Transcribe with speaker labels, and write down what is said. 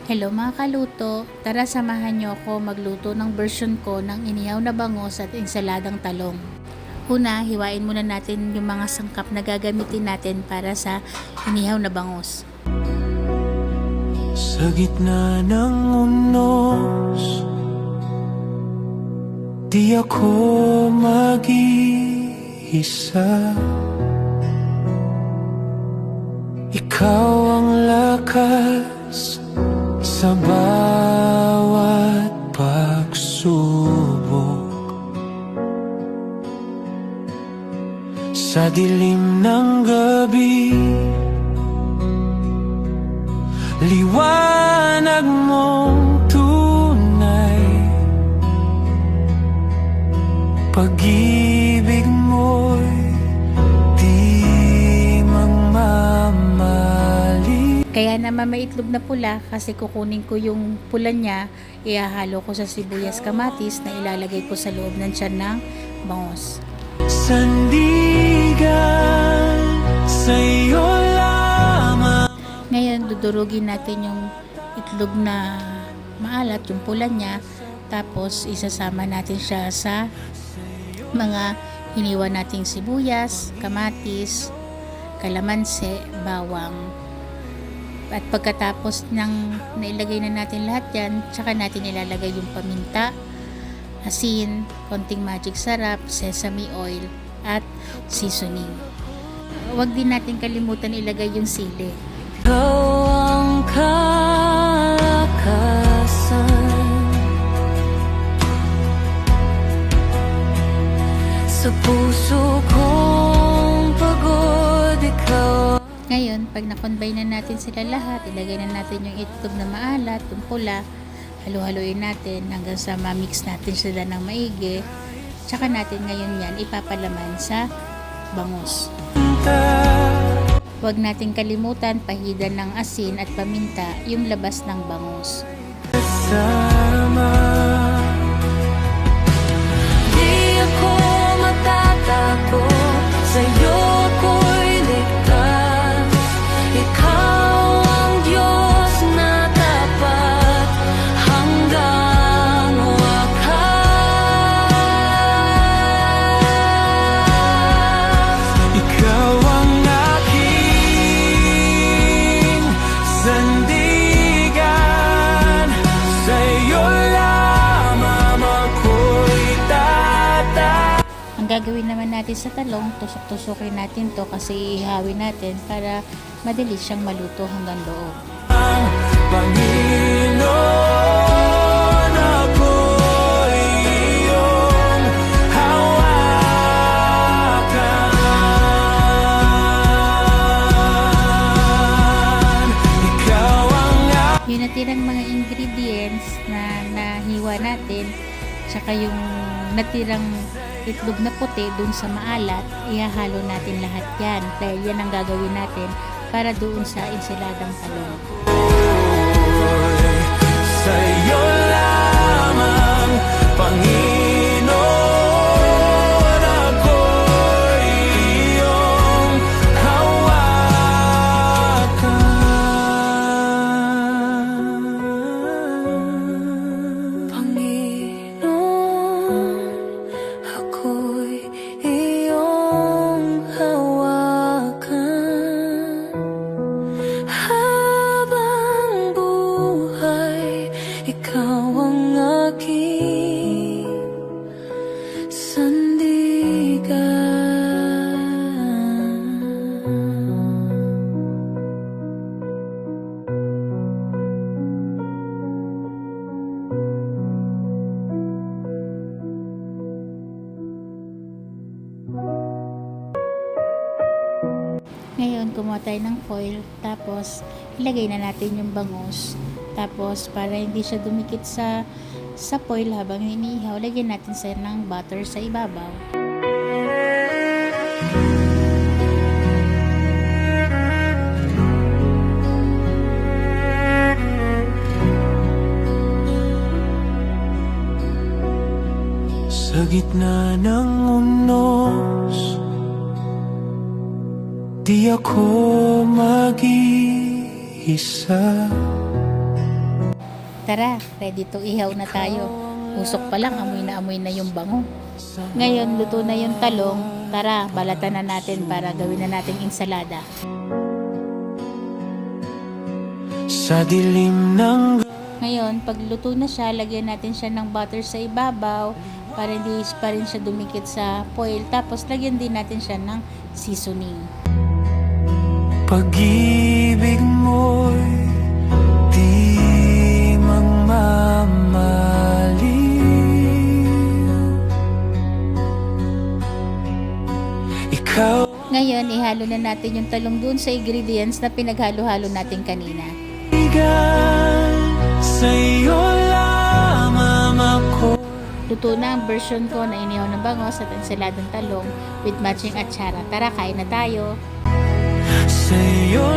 Speaker 1: Hello mga kaluto, tara samahan niyo ako magluto ng version ko ng inihaw na bangus at ensaladang talong. Una, hiwain muna natin yung mga sangkap na gagamitin natin para sa inihaw na bangus.
Speaker 2: Sa gitna ng unos, di ako mag-iisa. Ikaw ang lakas sa bawat pagsubok. Sa dilim ng gabi, liwanag mong tunay. Pag-ibig mo'y di magmamali.
Speaker 1: Kaya naman may itlog na pula kasi kukunin ko yung pula niya, ihahalo ko sa sibuyas kamatis na ilalagay ko sa loob ng tiyan ng bangus.
Speaker 2: Sandigan sa'yo lamang.
Speaker 1: Ngayon, dudurugin natin yung itlog na maalat, yung pula niya. Tapos, isasama natin siya sa mga hiniwa nating sibuyas, kamatis, kalamansi, bawang. At pagkatapos ng nailagay na natin lahat yan, tsaka natin ilalagay yung paminta, asin, konting magic sarap, sesame oil, at seasoning. Huwag din natin kalimutan ilagay yung sili.
Speaker 2: Ikaw ang kalakasan sa puso kong pagod, ikaw.
Speaker 1: Ngayon, pag na-combine na natin sila lahat, ilagay na natin yung itlog na maalat, yung pula, halu-haluin natin hanggang sa ma-mix natin sila ng maigi. Tsaka natin ngayon yan ipapalaman sa bangus. Huwag natin kalimutan pahidan ng asin at paminta yung labas ng bangus.
Speaker 2: Kasama, di ako matatago, sa'yo ko'y ligtas. Ikaw ang Diyos na tapat hanggang wakas. Ikaw ang aking sandigan, sa'yo lamang ako'y tata.
Speaker 1: Ang gagawin naman natin sa talong, tusok-tusokin natin to kasi ihawin natin para madali siyang maluto hanggang loob.
Speaker 2: Panginoon, ako'y iyong hawakan. Ikaw ang
Speaker 1: Yung natirang mga ingredients na nahiwa natin, tsaka yung natirang itlog na puti dun sa maalat, ihahalo natin lahat yan. Dahil yan ang gagawin natin para doon sa ensaladang talong.
Speaker 2: sa'yo lamang, Panginoon, ako'y iyong hawakan. Panginoon, ako'y iyong hawakan. Habang buhay, ikaw ang aking sandigan.
Speaker 1: Ngayon, kumuha tayo ng foil, tapos ilagay na natin yung bangus. Tapos, para hindi siya dumikit sa foil habang inihaw, lagyan natin sa ng butter sa ibabaw.
Speaker 2: Sa gitna ng unos, di ako mag-iisa.
Speaker 1: Tara, ready to ihaw na tayo. Usok pa lang, amoy na yung bango. Ngayon, luto na yung talong. Tara, balatan na natin para gawin na nating ensalada.
Speaker 2: Sa dilim ng
Speaker 1: Ngayon, pag luto na siya, lagyan natin siya ng butter sa ibabaw para hindi pa rin siya dumikit sa foil. Tapos, lagyan din natin siya ng seasoning.
Speaker 2: pag-ibig mo'y di magmamaliw. Ikaw
Speaker 1: Ngayon, ihalo na natin yung talong dun sa ingredients na pinaghalo-halo natin kanina.
Speaker 2: sa'yo lamang ako.
Speaker 1: Luto na ang version ko na inihaw ng bangos at ensaladang talong with matching atsara. Tara, kain na tayo!
Speaker 2: Sa'yo